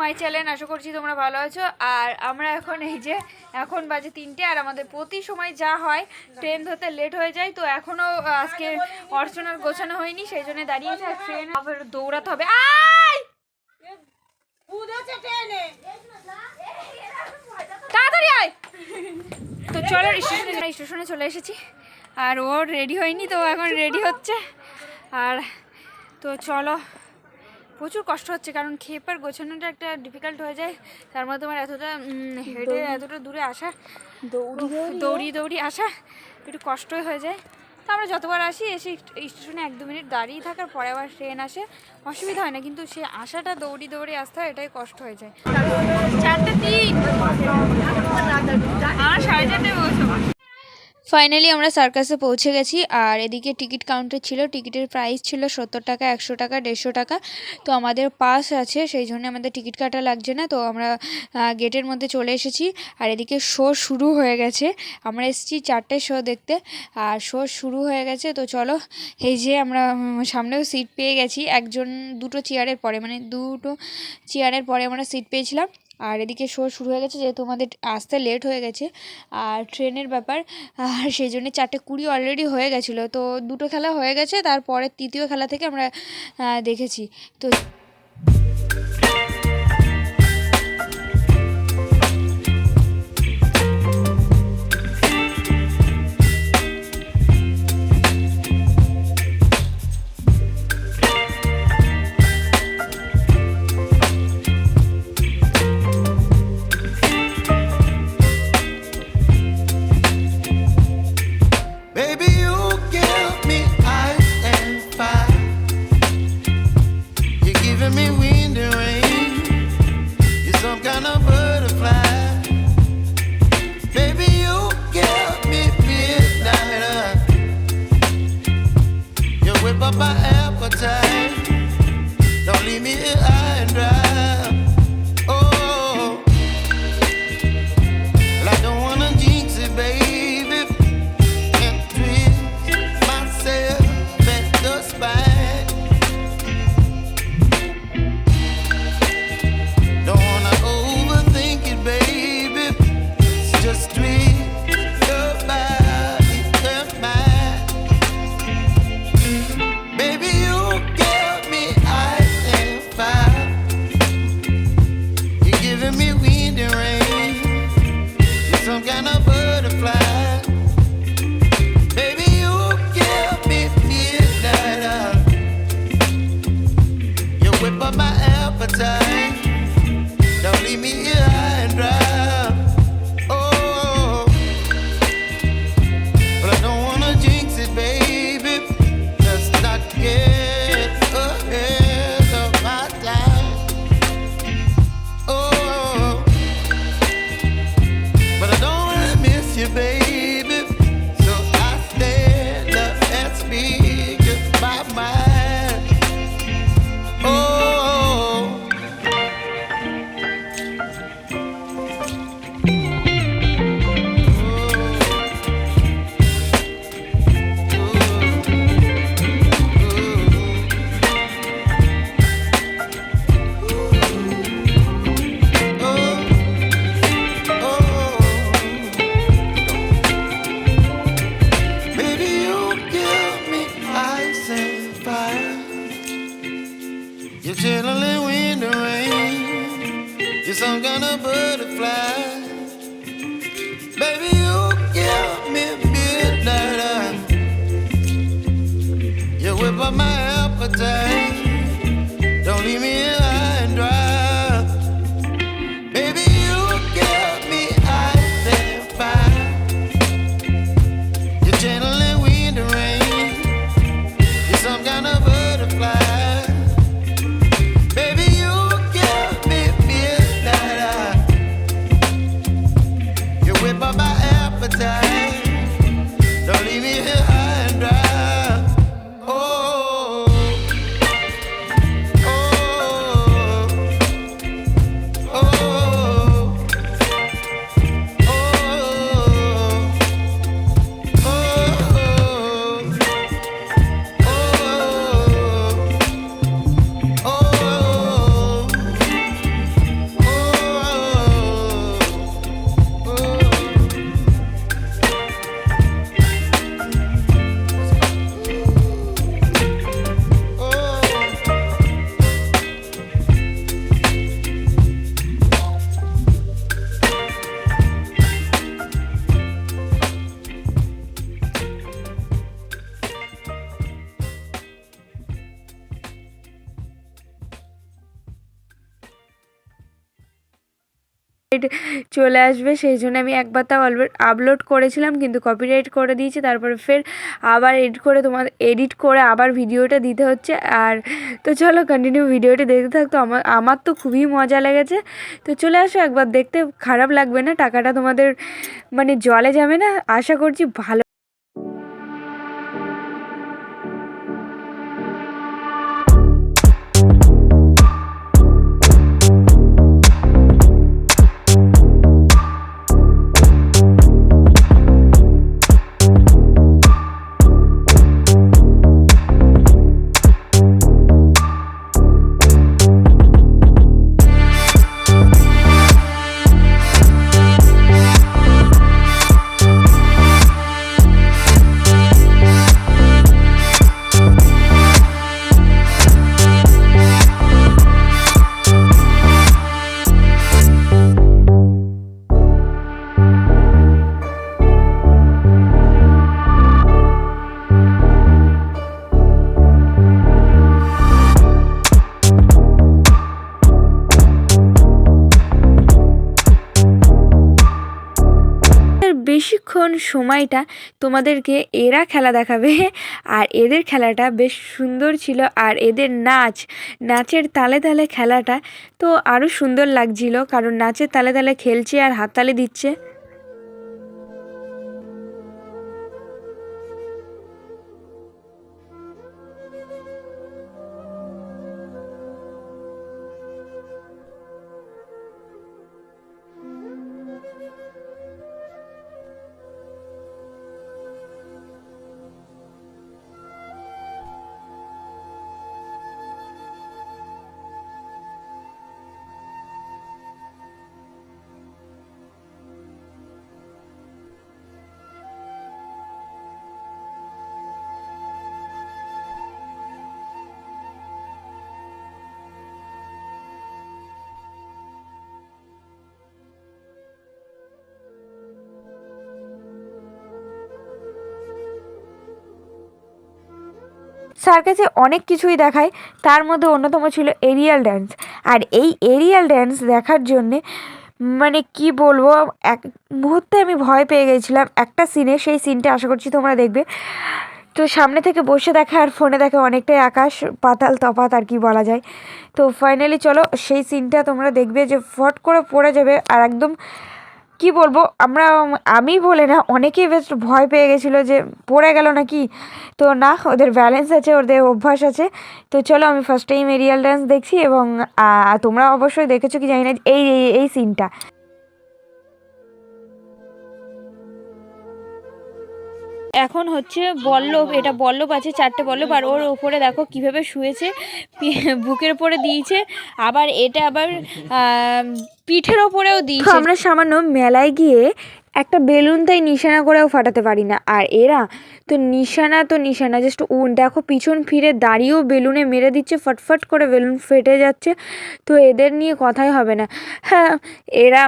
My channel. আশা করছি তোমরা ভালো আছো। আর আমরা এখন এই যে এখন বাজে 3টে, আর আমাদের প্রতি সময় যা হয় ট্রেন ধরতে লেট হয়ে যায়। তো এখনও আজকে অর্চনার গোছানো হয়নি, সেই জন্য দাঁড়িয়েছে। আর ট্রেন আবার দৌড়াতে হবে। তাড়াতাড়ি আয়। তো চলো স্টেশনে চলে এসেছি, আর ও রেডি হয়নি, তো এখন রেডি হচ্ছে। আর তো চলো, প্রচুর কষ্ট হচ্ছে কারণ খেপার গোছানোটা একটা ডিফিকাল্ট হয়ে যায়। তার মধ্যে তোমার এতটা হেঁটে এতটা দূরে আসা, দৌড়ি আসা একটু কষ্টই হয়ে যায়। তো আমরা যতবার আসি এসে স্টেশনে 1-2 মিনিট দাঁড়িয়ে থাকার পরে আবার ট্রেন আসে, অসুবিধা হয় না, কিন্তু সে আসাটা দৌড়ি আসতে হয়, এটাই কষ্ট হয়ে যায়। 4:03 আর 4:30 বলছো। ফাইনালি আমরা সার্কাসে পৌঁছে গেছি। আর এদিকে টিকিট কাউন্টার ছিল, টিকিটের প্রাইস ছিল 70 টাকা, 100 টাকা, 150 টাকা। তো আমাদের পাস আছে, সেই জন্য আমাদের টিকিট কাটা লাগছে না। তো আমরা গেটের মধ্যে চলে এসেছি। আর এদিকে শো শুরু হয়ে গেছে। আমরা এসেছি 4টে শো দেখতে, আর শো শুরু হয়ে গেছে। তো চলো, এই যে আমরা সামনেও সিট পেয়ে গেছি, দুটো চেয়ারের পরে, মানে দুটো চেয়ারের পরে আমরা সিট পেয়েছিলাম। আর এদিকে শো শুরু হয়ে গেছে, যেহেতু আমাদের আসতে লেট হয়ে গেছে আর ট্রেনের ব্যাপার, আর সেই জন্য 4:20 অলরেডি হয়ে গেছিলো। তো দুটো খেলা হয়ে গেছে, তারপরে তৃতীয় খেলা থেকে আমরা দেখেছি। তো You're chilling in the rain. You're some kind of butterfly. Baby, you give me midnight. You whip up my appetite. Don't leave me high and dry. Baby, you give me ice and fire. You're channeling wind and rain. You're some kind of butterfly. Don't leave me here high and dry. Oh. চলে আসবে, সেই জন্য আমি একবার তাও upload করেছিলাম, কিন্তু copyright করে দিয়েছে। তারপরে ফের আবার এডিট করে আবার ভিডিওটা দিতে হচ্ছে। আর তো চলো কন্টিনিউ ভিডিওটা দেখতে থাকতো। আমার তো খুবই মজা লেগেছে। তো চলে আসো একবার দেখতে, খারাপ লাগবে না, টাকাটা তোমাদের মানে জলে যাবে না, আশা করছি ভালো। বেশিক্ষণ সময়টা তোমাদেরকে এরা খেলা দেখাবে, আর এদের খেলাটা বেশ সুন্দর ছিল। আর এদের নাচের তালে তালে খেলাটা তো আরও সুন্দর লাগছিল, কারণ নাচের তালে তালে খেলছে আর হাততালি দিচ্ছে। সার্কাসে অনেক কিছুই দেখায়, তার মধ্যে অন্যতম ছিল এরিয়াল ড্যান্স। আর এই এরিয়াল ড্যান্স দেখার জন্যে মানে কি বলবো, এক মুহূর্তে আমি ভয় পেয়ে গেছিলাম একটা সিনে। সেই সিনটা আশা করছি তোমরা দেখবে। তো সামনে থেকে বসে দেখা আর ফোনে দেখা অনেকটাই আকাশ পাতাল তফাৎ, আর কি বলা যায়। তো ফাইনালি চলো সেই সিনটা তোমরা দেখবে, যে ফট করে পড়ে যাবে। আর একদম কি বলবো, আমি বলে না, অনেকেই বেশ ভয় পেয়ে গেছিলো যে পড়ে গেল নাকি। তো না, ওদের ব্যালেন্স আছে, ওদের অভ্যাস আছে। তো চলো, আমি ফার্স্ট টাইম এরিয়াল ডান্স দেখছি, এবং তোমরা অবশ্যই দেখেছো কি জানি না এই সিনটা। এখন হচ্ছে বল্লভ, এটা বল্লভ আছে, 4টে বল্লভ। আর ওর ওপরে দেখো কিভাবে শুয়েছে, বুকের ওপরে দিয়েছে, আবার এটা আবার পিঠের ওপরেও দিয়েছে। আমরা সামান্য মেলায় গিয়ে একটা বেলুন তাই নিশানা করেও ফাটাতে পারি না, আর এরা তো নিশানা জাস্ট দেখো পিছন ফিরে দাঁড়িয়েও বেলুনে মেরে দিচ্ছে, ফটফট করে বেলুন ফেটে যাচ্ছে। তো এদের নিয়ে কথাই হবে না। হ্যাঁ, এরা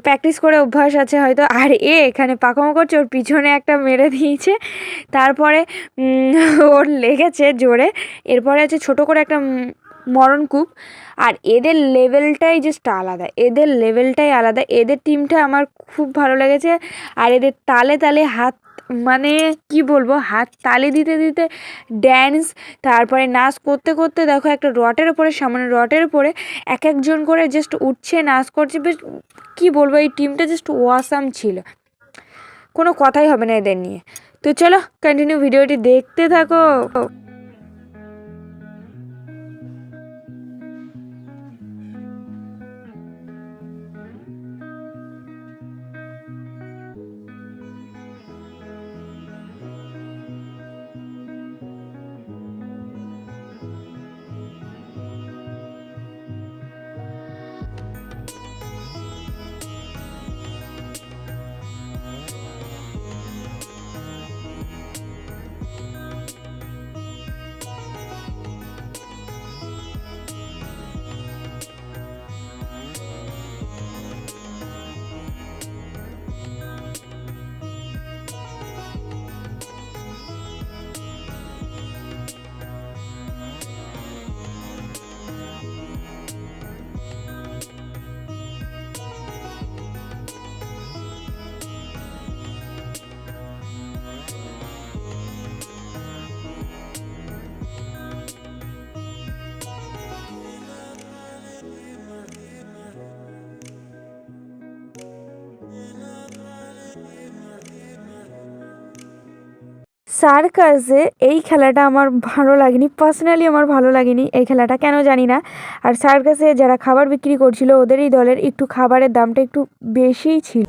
প্র্যাকটিস করে অভ্যাস আছে হয়তো। আর এখানে পাকামো করছে, ওর পিছনে একটা মেরে দিয়েছে, তারপরে ওর লেগেছে জোরে। এরপরে আছে ছোট করে একটা মরণকূপ। আর এদের লেভেলটাই জাস্ট আলাদা, এদের টিমটা আমার খুব ভালো লেগেছে। আর এদের তালে তালে হাত, মানে কি বলবো, হাত তালি দিতে দিতে ড্যান্স, তারপরে নাচ করতে করতে দেখো একটা সামনে রটের উপরে এক একজন করে জাস্ট উঠছে, নাচ করছে। বেশ কি বলবো, এই টিমটা জাস্ট ওয়াসাম ছিল, কোনো কথাই হবে না এদের নিয়ে। তো চলো কন্টিনিউ ভিডিওটি দেখতে থাকো। সার্কাসে এই খেলাটা আমার ভালো লাগেনি, পার্সোনালি আমার ভালো লাগেনি এই খেলাটা, কেন জানি না। আর সার্কাসে যারা খাবার বিক্রি করছিল ওদেরই দলের একটু খাবারের দামটা একটু বেশিই ছিল।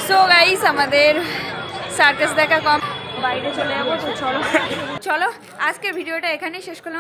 সো গাইস, আমাদের সার্কাস দেখা কম, বাইরে চলে যাবো। তো চলো চলো, আজকের ভিডিওটা এখানেই শেষ করলাম।